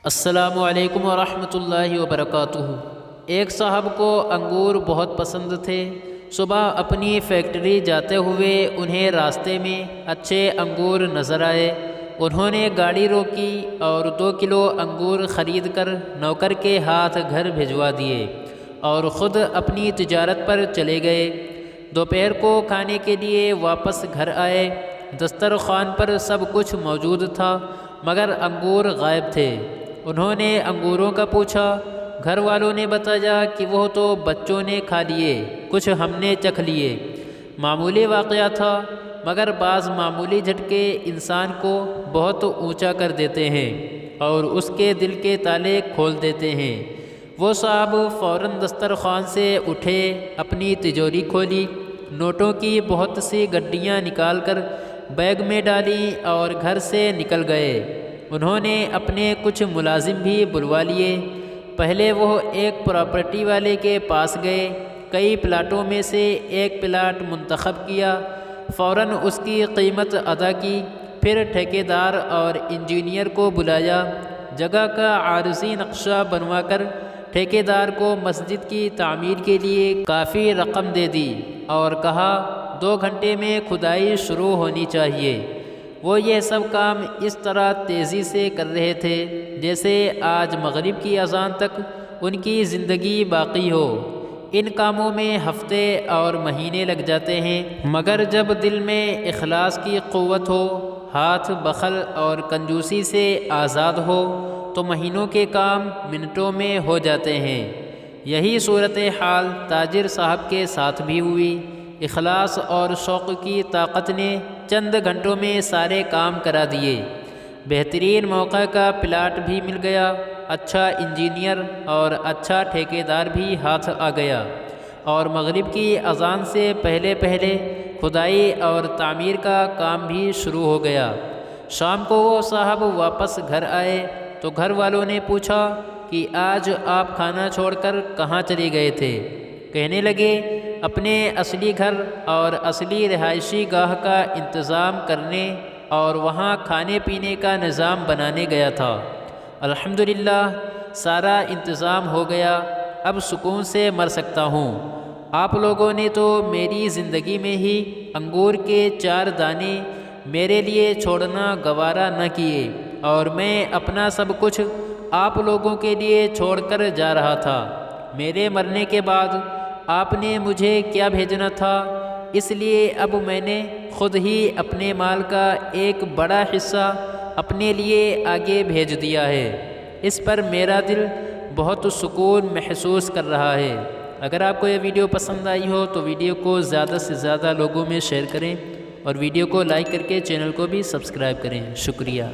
السلام علیکم ورحمۃ اللہ وبرکاتہ۔ ایک صاحب کو انگور بہت پسند تھے۔ صبح اپنی فیکٹری جاتے ہوئے انہیں راستے میں اچھے انگور نظر آئے۔ انہوں نے گاڑی روکی اور 2 کلو انگور خرید کر نوکر کے ہاتھ گھر بھجوا دیے اور خود اپنی تجارت پر چلے گئے۔ دوپہر کو کھانے کے لیے واپس گھر آئے۔ دسترخوان پر سب کچھ موجود تھا مگر انگور غائب تھے۔ انہوں نے انگوروں کا پوچھا۔ گھر والوں نے بتایا کہ وہ تو بچوں نے کھا لیے، کچھ ہم نے چکھ لیے۔ معمولی واقعہ تھا مگر بعض معمولی جھٹکے انسان کو بہت اونچا کر دیتے ہیں اور اس کے دل کے تالے کھول دیتے ہیں۔ وہ صاحب فوراً دسترخوان سے اٹھے، اپنی تجوری کھولی، نوٹوں کی بہت سی گڈیاں نکال کر بیگ میں ڈالیں اور گھر سے نکل گئے۔ انہوں نے اپنے کچھ ملازم بھی بلوا لیے۔ پہلے وہ ایک پراپرٹی والے کے پاس گئے، کئی پلاٹوں میں سے ایک پلاٹ منتخب کیا، فوراً اس کی قیمت ادا کی، پھر ٹھیکیدار اور انجینئر کو بلایا، جگہ کا عارضی نقشہ بنوا کر ٹھیکیدار کو مسجد کی تعمیر کے لیے کافی رقم دے دی اور کہا 2 گھنٹے میں کھدائی شروع ہونی چاہیے۔ وہ یہ سب کام اس طرح تیزی سے کر رہے تھے جیسے آج مغرب کی اذان تک ان کی زندگی باقی ہو۔ ان کاموں میں ہفتے اور مہینے لگ جاتے ہیں مگر جب دل میں اخلاص کی قوت ہو، ہاتھ بخل اور کنجوسی سے آزاد ہو تو مہینوں کے کام منٹوں میں ہو جاتے ہیں۔ یہی صورتحال تاجر صاحب کے ساتھ بھی ہوئی۔ اخلاص اور شوق کی طاقت نے چند گھنٹوں میں سارے کام کرا دیے۔ بہترین موقع کا پلاٹ بھی مل گیا، اچھا انجینئر اور اچھا ٹھیکیدار بھی ہاتھ آ گیا اور مغرب کی اذان سے پہلے پہلے کھدائی اور تعمیر کا کام بھی شروع ہو گیا۔ شام کو وہ صاحب واپس گھر آئے تو گھر والوں نے پوچھا کہ آج آپ کھانا چھوڑ کر کہاں چلے گئے تھے؟ کہنے لگے اپنے اصلی گھر اور اصلی رہائشی گاہ کا انتظام کرنے اور وہاں کھانے پینے کا نظام بنانے گیا تھا۔ الحمدللہ سارا انتظام ہو گیا، اب سکون سے مر سکتا ہوں۔ آپ لوگوں نے تو میری زندگی میں ہی انگور کے 4 دانے میرے لیے چھوڑنا گوارا نہ کیے اور میں اپنا سب کچھ آپ لوگوں کے لیے چھوڑ کر جا رہا تھا۔ میرے مرنے کے بعد آپ نے مجھے کیا بھیجنا تھا، اس لیے اب میں نے خود ہی اپنے مال کا ایک بڑا حصہ اپنے لیے آگے بھیج دیا ہے۔ اس پر میرا دل بہت سکون محسوس کر رہا ہے۔ اگر آپ کو یہ ویڈیو پسند آئی ہو تو ویڈیو کو زیادہ سے زیادہ لوگوں میں شیئر کریں اور ویڈیو کو لائک کر کے چینل کو بھی سبسکرائب کریں۔ شکریہ۔